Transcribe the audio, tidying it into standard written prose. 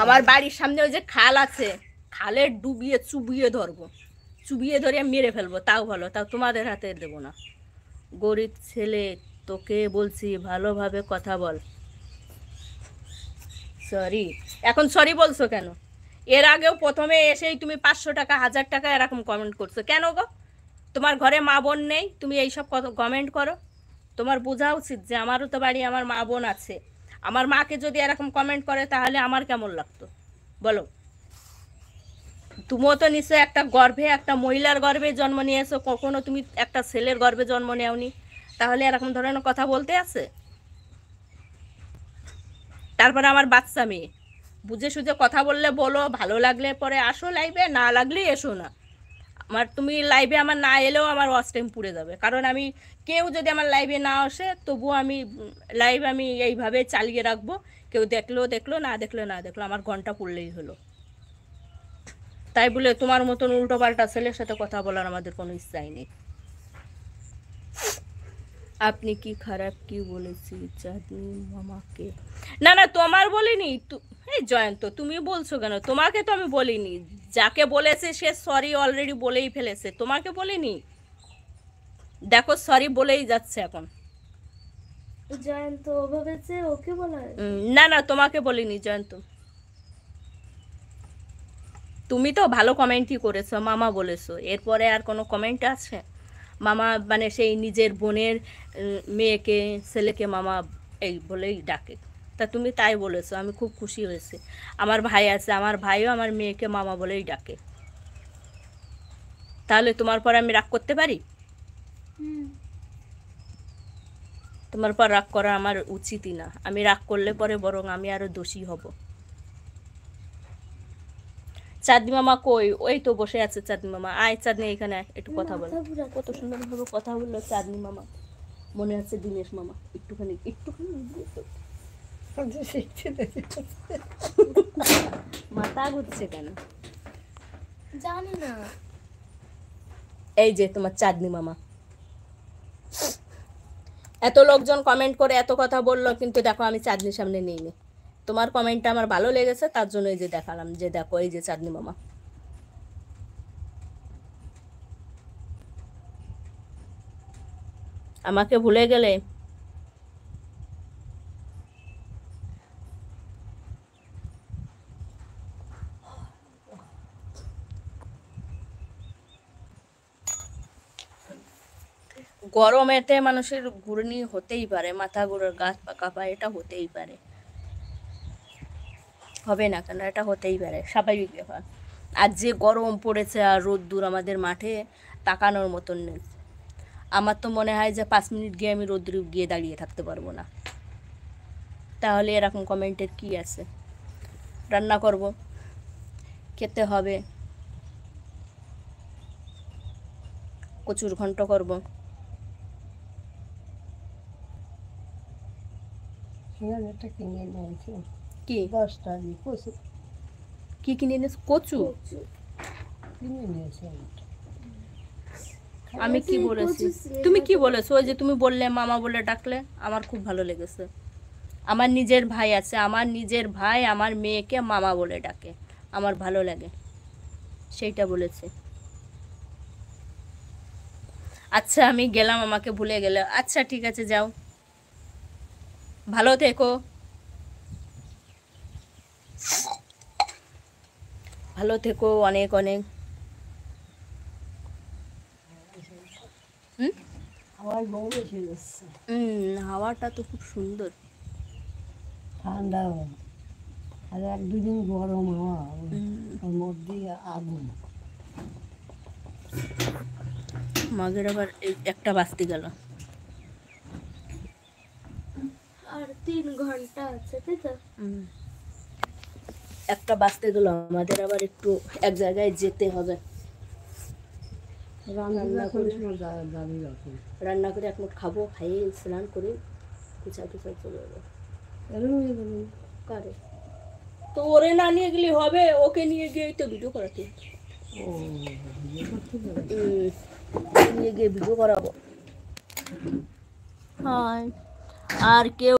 আমার বাড়ির সামনে ওই যে খাল আছে, খালে ডুবিয়ে চুবিয়ে ধরবো, চুবিয়ে ধরে মেরে ফেলবো, তাও ভালো, তাও তোমাদের হাতে দেবো না। গরিব ছেলে, তোকে বলছি ভালোভাবে কথা বল। সরি, এখন সরি বলছো কেন? এর আগেও প্রথমে এসেই তুমি 500 টাকা 1000 টাকা এরকম কমেন্ট করছো কেন গো? তোমার ঘরে মা বোন নেই, তুমি এইসব কমেন্ট করো? তোমার বোঝা উচিত যে আমারও তো বাড়ি, আমার মা বোন আছে। আমার মাকে যদি এরকম কমেন্ট করে তাহলে আমার কেমন লাগতো বলো? তুমিও তো নিশ্চয়ই একটা গর্ভে, একটা মহিলার গর্ভে জন্ম নিয়েছো, কখনো তুমি একটা ছেলের গর্ভে জন্ম নেওনি, তাহলে এরকম ধরনের কথা বলতে আছে? তারপরে আমার বাচ্চা মেয়ে, বুঝে সুঝে কথা বললে বলো, ভালো লাগলে পরে আসো লাইভে, না লাগলে এসো না। আমার তুমি লাইভে আমার না এলেও আমার ওয়াচ টাইম পুড়ে যাবে, কারণ আমি, কেউ যদি আমার লাইভে না আসে তবুও আমি লাইভ আমি এইভাবে চালিয়ে রাখবো। কেউ দেখলো দেখলো, না দেখলো না দেখলো, আমার ঘন্টা পড়লেই হলো। তাই বলে তোমার মতন উল্টো পাল্টা ছেলের সাথে কথা বলার আমাদের কোনো ইচ্ছাই নেই। আপনি কি খারাপ কি বলেছি চাঁদনি মামাকে? না না, তোমার বলিনি। এই জয়ন্ত, তুমি বলছো কেন? তোমাকে তো আমি বলিনি। যাকে বলেছে সে সরি অলরেডি বলেই ফেলেছে, তোমাকে বলিনি। দেখো সরি বলেই যাচ্ছে এখন। জয়ন্ত ভেবেছে ওকে বলা? না না, তোমাকে বলিনি জয়ন্ত। তুমি তো ভালো কমেন্টই করেছো, মামা বলেছো, এরপরে আর কোনো কমেন্ট আছে? মামা মানে সেই নিজের বোনের মেয়েকে, ছেলেকে মামা এই বলেই ডাকে। তা তুমি তাই বলেছো, আমি খুব খুশি হয়েছি। আমার ভাই আছে, আমার ভাইও আমার মেয়েকে মামা বলেই ডাকে। তাহলে তোমার পর আমি রাগ করতে পারি? তোমার পর রাগ করা আমার উচিতই না। আমি রাগ করলে পরে বরং আমি আরো দোষী হব। চাঁদনি মামা কই? ওই তো বসে আছে চাঁদনি মামা। আয় চাঁদনি, এখানে একটু কথা বল। কত সুন্দরভাবে কথা বললো চাঁদনি মামা। মনে আছে দিনেশ মামা? একটুখানি একটুখানি মাথা ঘুরছে কেন জানি না। এই যে তোমার চাঁদনি মামা। এত লোকজন কমেন্ট করে এত কথা বললো, কিন্তু দেখো আমি চাঁদনির সামনে নিইনি। তোমার কমেন্টটা আমার ভালো লেগেছে, তার জন্য এই যে দেখালাম, যে দেখো এই যে চাঁদনি মামা। আমাকে ভুলে গেলে? গরমেতে মানুষের ঘুরনি হতেই পারে, মাথা ঘুরার, গাছ পাকা পায়, এটা হতেই পারে। হবে না কেন? এটা হতেই পারে, স্বাভাবিক ব্যাপার। আর যে গরম পড়েছে, আর রোদ্দুর আমাদের মাঠে তাকানোর মতন নেই। আমার তো মনে হয় যে 5 মিনিট গিয়ে আমি রোদ্দুরে গিয়ে দাঁড়িয়ে থাকতে পারবো না। তাহলে এরকম কমেন্টের কি আছে? রান্না করব, খেতে হবে, কচুর ঘন্ট করব। কি 10 টাকা কচু কি কিনে এনেছ? কচু? কিনে নিয়েছি। আমি কি বলেছি? তুমি কি বলেছো? ওই যে তুমি বললে মামা বলে ডাকলে, আমার খুব ভালো লেগেছে। আমার নিজের ভাই আছে, আমার নিজের ভাই আমার মেয়েকে মামা বলে ডাকে, আমার ভালো লাগে, সেইটা বলেছে। আচ্ছা আমি গেলাম, আমাকে ভুলে গেলে। আচ্ছা ঠিক আছে, যাও, ভালো থেকো, ভালো থেকো অনেক অনেক। হাওয়ায় বউ এসে যাচ্ছে, হাওয়াটা তো খুব সুন্দর, ঠান্ডা আর 1-2 দিন গরম হাওয়া, ওর মধ্যে আগুন। মাগের আবার একটা বাজতে গেল। আর 3 ঘন্টা আছে, তাই তো? একটা বাজতে গেল, আমাদের আবার একটু এক জায়গায় যেতে হবে। রান্না করে এখন খাবো, খাইয়ে স্নান করে কুচাই টুচাই চলে যাবো। কারে? তো ওরে না নিয়ে গেলে হবে, ওকে নিয়ে গিয়ে তো ভিডিও করাতে, নিয়ে গিয়ে ভিডিও করাবো। হাই, আর কেউ